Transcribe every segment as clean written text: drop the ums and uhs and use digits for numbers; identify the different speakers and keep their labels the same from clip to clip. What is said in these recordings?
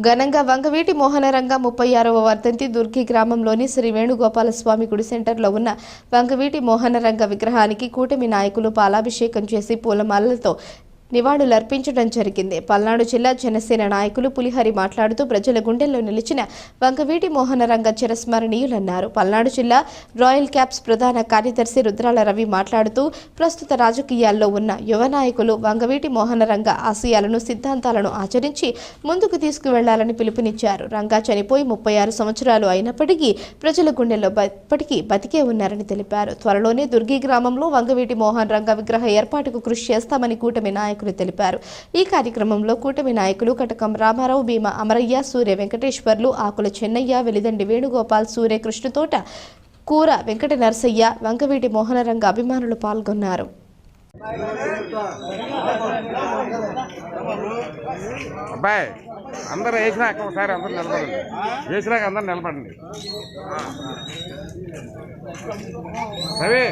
Speaker 1: ఘనంగా వంగవీటి మోహనరంగ 36వ వర్ధంతి దుర్గి గ్రామంలోని శ్రీ వేణుగోపాలస్వామి గుడి సెంటర్లో ఉన్న వంగవీటి మోహనరంగ విగ్రహానికి కూటమి నాయకులు పాలాభిషేకం చేసి పూలమాలలతో నివాళులర్పించడం జరిగింది. పల్నాడు జిల్లా జనసేన నాయకులు పులిహరి మాట్లాడుతూ ప్రజల గుండెల్లో నిలిచిన వంగవీటి మోహనరంగ చిరస్మరణీయులన్నారు. పల్నాడు జిల్లా రాయల్ క్యాప్స్ ప్రధాన కార్యదర్శి రుద్రాల రవి మాట్లాడుతూ ప్రస్తుత రాజకీయాల్లో ఉన్న యువ నాయకులు వంగవీటి మోహనరంగ ఆశయాలను సిద్ధాంతాలను ఆచరించి ముందుకు తీసుకువెళ్లాలని పిలుపునిచ్చారు. రంగా చనిపోయి 36 సంవత్సరాలు అయినప్పటికీ ప్రజల గుండెల్లో ఇప్పటికీ బతికే ఉన్నారని తెలిపారు. త్వరలోనే దుర్గి గ్రామంలో వంగవీటి మోహనరంగ విగ్రహ ఏర్పాటుకు కృషి చేస్తామని కూటమి నాయకులు తెలిపారు. ఈ కార్యక్రమంలో కూటమి నాయకులు కటకం రామారావు, భీమా అమరయ్య, సూర్య వెంకటేశ్వర్లు, ఆకుల చెన్నయ్య, వెలిదండి వేణుగోపాల్, సూర్య కృష్ణతోట, కూర వెంకట నరసయ్య, వంగవీటి మోహనరంగ అభిమానులు పాల్గొన్నారు.
Speaker 2: అబ్బాయి అందరూ వేసినాక ఒకసారి అందరూ నిలబడండి, వేసినాక అందరూ నిలబడండి. రవి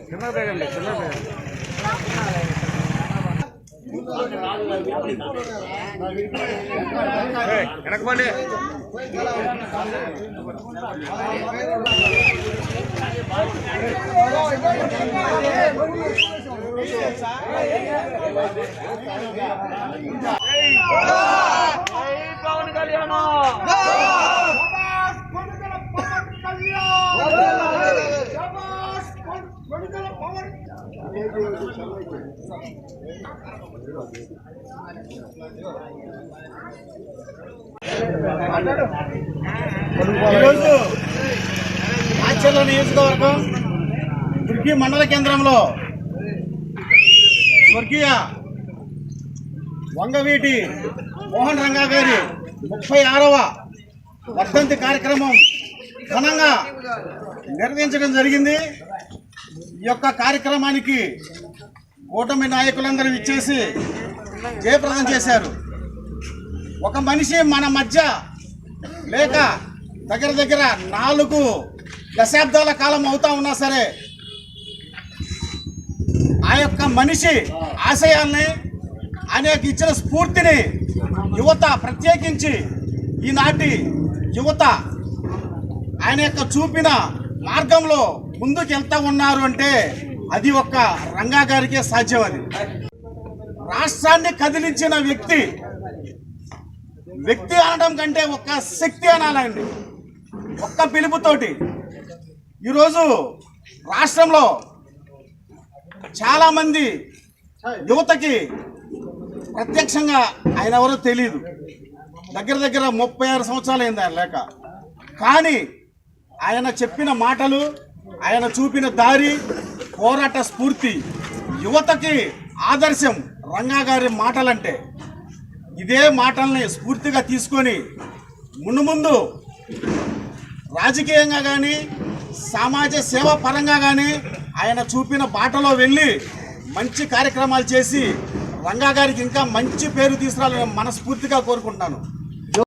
Speaker 2: చిన్నది దిగండి, చిన్నది వెనకమండి.
Speaker 3: ఈరోజు ఆచర్ల నియోజకవర్గం దుర్గి మండల కేంద్రంలో స్వర్గీయ వంగవీటి మోహన్ రంగా గారి 36వ వర్ధంతి కార్యక్రమం ఘనంగా నిర్వహించడం జరిగింది. ఈ యొక్క కార్యక్రమానికి కూటమి నాయకులందరూ ఇచ్చేసి జయప్రదం చేశారు. ఒక మనిషి మన మధ్య లేక దగ్గర 4 దశాబ్దాల కాలం అవుతా ఉన్నా సరే ఆ యొక్క మనిషి ఆశయాల్ని, అనేక ఇచ్చిన స్ఫూర్తిని యువత, ప్రత్యేకించి ఈనాటి యువత ఆయన యొక్క చూపిన మార్గంలో ముందుకు వెళ్తా ఉన్నారు అంటే అది ఒక్క రంగా గారికే సాధ్యం. అది రాష్ట్రాన్ని కదిలించిన వ్యక్తి అనడం కంటే ఒక్క శక్తి అనాలండి. ఒక్క పిలుపుతోటి ఈరోజు రాష్ట్రంలో చాలామంది యువతకి ప్రత్యక్షంగా ఆయన ఎవరో తెలియదు. దగ్గర 36 సంవత్సరాలు అయింది ఆయన లేక. కానీ ఆయన చెప్పిన మాటలు, ఆయన చూపిన దారి, పోరాట స్ఫూర్తి యువతకి ఆదర్శం. రంగా గారి మాటలంటే ఇదే మాటల్ని స్ఫూర్తిగా తీసుకొని ముందు రాజకీయంగా కానీ సమాజ సేవ పరంగా కానీ ఆయన చూపిన బాటలో వెళ్ళి మంచి కార్యక్రమాలు చేసి రంగా గారికి ఇంకా మంచి పేరు తీసుకురావాలని మనస్ఫూర్తిగా కోరుకుంటున్నాను.